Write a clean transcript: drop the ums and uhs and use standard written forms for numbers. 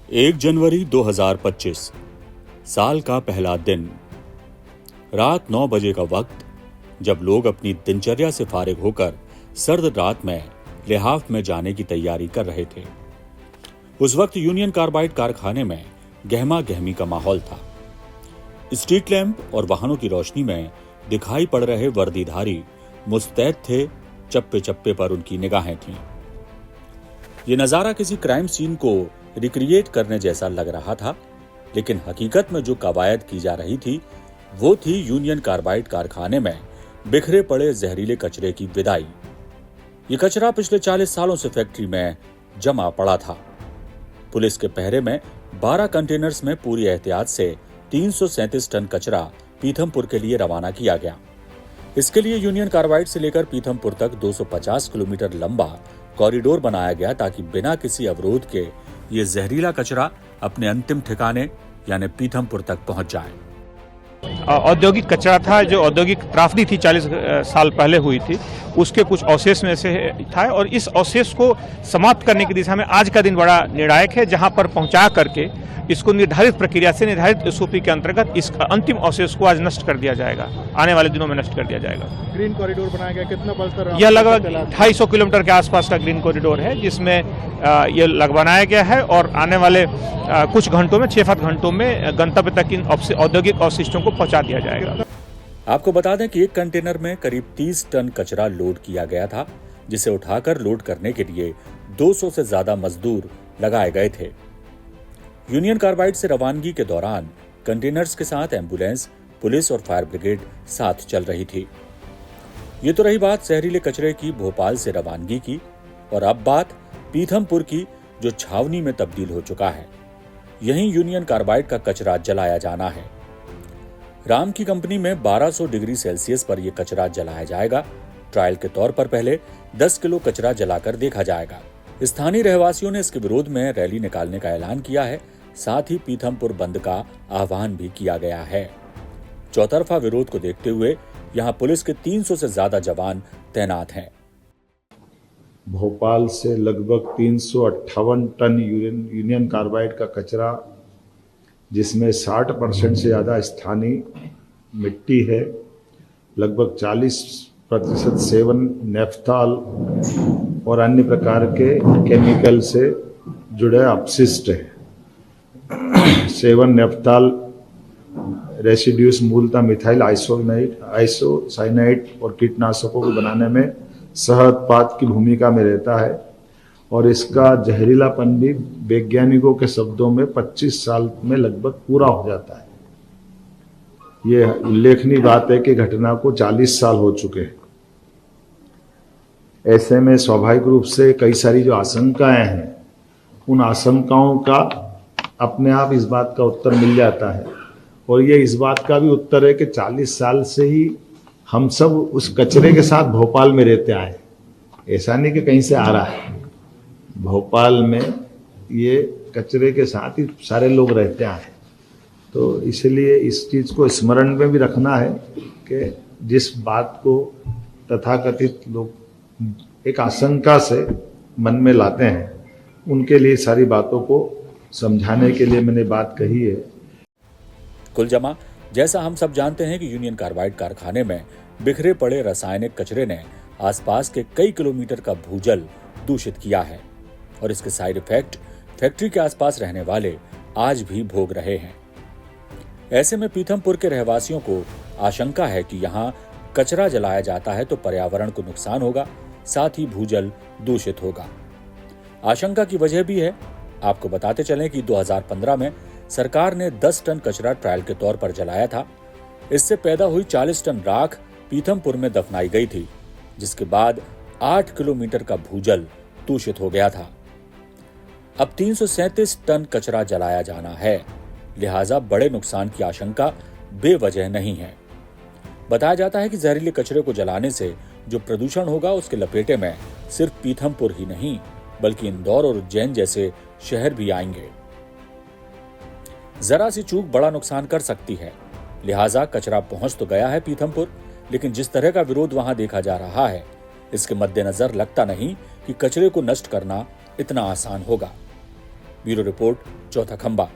1 जनवरी 2025 साल का पहला दिन। रात 9 बजे का वक्त, जब लोग अपनी दिनचर्या से फारिग होकर सर्द रात में लिहाफ में जाने की तैयारी कर रहे थे। उस वक्त यूनियन कार्बाइड कारखाने में गहमा गहमी का माहौल था। स्ट्रीट लैंप और वाहनों की रोशनी में दिखाई पड़ रहे वर्दीधारी मुस्तैद थे, चप्पे चप्पे पर उनकी निगाहें थीं। ये नजारा किसी क्राइम सीन को रिक्रिएट करने जैसा लग रहा था, लेकिन हकीकत में जो कवायद की जा रही थी वो थी यूनियन कार्बाइड कारखाने में बिखरे पड़े जहरीले कचरे की विदाई। ये कचरा पिछले 40 सालों से फैक्ट्री में जमा पड़ा था। पुलिस के पहरे में 12 कंटेनर्स में पूरी एहतियात से 337 टन कचरा पीथमपुर के लिए रवाना किया गया। इसके लिए यूनियन कार्बाइड से लेकर पीथमपुर तक 250 किलोमीटर लंबा कॉरिडोर बनाया गया, ताकि बिना किसी अवरोध के ये जहरीला कचरा अपने अंतिम ठिकाने यानी पीथमपुर तक पहुंच जाए। औद्योगिक कचरा था, जो औद्योगिक त्रासदी थी 40 साल पहले हुई थी, उसके कुछ अवशेष में से था। और इस अवशेष को समाप्त करने की दिशा में आज का दिन बड़ा निर्णायक है, जहां पर पहुंचा करके इसको निर्धारित प्रक्रिया से, निर्धारित एसओपी के अंतर्गत इस अंतिम अवशेष को आज नष्ट कर दिया जाएगा। आने वाले दिनों में नष्ट कर दिया जाएगा। ग्रीन कॉरिडोर बनाया गया, कितना बड़ा? यह लगभग 250 किलोमीटर के आसपास का ग्रीन कॉरिडोर है, जिसमें ये बनाया गया है और आने वाले कुछ घंटों में, 6-7 घंटों में गंतव्य तक इन औद्योगिक अवशिष्टों को पहुंचा दिया जाएगा। आपको बता दें कि एक कंटेनर में करीब 30 टन कचरा लोड किया गया था, जिसे उठाकर लोड करने के लिए 200 से ज्यादा मजदूर लगाए गए थे। यूनियन कार्बाइड से रवानगी के दौरान कंटेनर्स के साथ एम्बुलेंस, पुलिस और फायर ब्रिगेड साथ चल रही थी। ये तो रही बात जहरीले कचरे की भोपाल से रवानगी की, और अब बात पीथमपुर की, जो छावनी में तब्दील हो चुका है। यहीं यूनियन कार्बाइड का कचरा जलाया जाना है। राम की कंपनी में 1200 डिग्री सेल्सियस पर यह कचरा जलाया जाएगा। ट्रायल के तौर पर पहले 10 किलो कचरा जलाकर देखा जाएगा। स्थानीय रहवासियों ने इसके विरोध में रैली निकालने का ऐलान किया है। साथ ही पीथमपुर बंद का आह्वान भी किया गया है। चौतरफा विरोध को देखते हुए यहां पुलिस के 300 से ज्यादा जवान तैनात हैं। भोपाल से लगभग 358 टन यूनियन कार्बाइड का कचरा, जिसमें 60% से ज़्यादा स्थानीय मिट्टी है, लगभग 40% सेवन नेफ्थाल और अन्य प्रकार के केमिकल से जुड़े अपशिष्ट है। सेवन नेफ्थाल रेसिड्यूस मूलतः मिथाइल आइसोसाइनाइड और कीटनाशकों को बनाने में सह उत्पाद की भूमिका में रहता है, और इसका जहरीलापन भी वैज्ञानिकों के शब्दों में 25 साल में लगभग पूरा हो जाता है। ये उल्लेखनीय बात है कि घटना को 40 साल हो चुके हैं। ऐसे में स्वाभाविक रूप से कई सारी जो आशंकाएं हैं, उन आशंकाओं का अपने आप इस बात का उत्तर मिल जाता है। और ये इस बात का भी उत्तर है कि 40 साल से ही हम सब उस कचरे के साथ भोपाल में रहते आए। ऐसा नहीं कि कहीं से आ रहा है, भोपाल में ये कचरे के साथ ही सारे लोग रहते आए। तो इसलिए इस चीज़ को स्मरण में भी रखना है कि जिस बात को तथाकथित लोग एक आशंका से मन में लाते हैं, उनके लिए सारी बातों को समझाने के लिए मैंने बात कही है। कुल जमा, जैसा हम सब जानते हैं कि यूनियन कार्बाइड कारखाने में बिखरे पड़े रासायनिक कचरे ने आसपास के कई किलोमीटर का भूजल दूषित किया है, और इसके साइड इफेक्ट फैक्ट्री के आसपास रहने वाले आज भी भोग रहे हैं। ऐसे में पीथमपुर के रहवासियों को आशंका है कि यहाँ कचरा जलाया जाता है तो पर्यावरण को नुकसान होगा, साथ ही भूजल दूषित होगा। आशंका की वजह भी है। आपको बताते चलें कि 2015 में सरकार ने 10 टन कचरा ट्रायल के तौर पर जलाया था। इससे पैदा हुई 40 टन राख पीथमपुर में दफनाई गई थी, जिसके बाद 8 किलोमीटर का भूजल दूषित हो गया था। अब 337 टन कचरा जलाया जाना है, लिहाजा बड़े नुकसान की आशंका बेवजह नहीं है। बताया जाता है कि जहरीले कचरे को जलाने से जो प्रदूषण होगा, उसके लपेटे में सिर्फ पीथमपुर ही नहीं, बल्कि इंदौर और उज्जैन जैसे शहर भी आएंगे। जरा सी चूक बड़ा नुकसान कर सकती है, लिहाजा कचरा पहुंच तो गया है पीथमपुर, लेकिन जिस तरह का विरोध वहां देखा जा रहा है, इसके मद्देनजर लगता नहीं कि कचरे को नष्ट करना इतना आसान होगा। ब्यूरो रिपोर्ट, चौथा खंबा।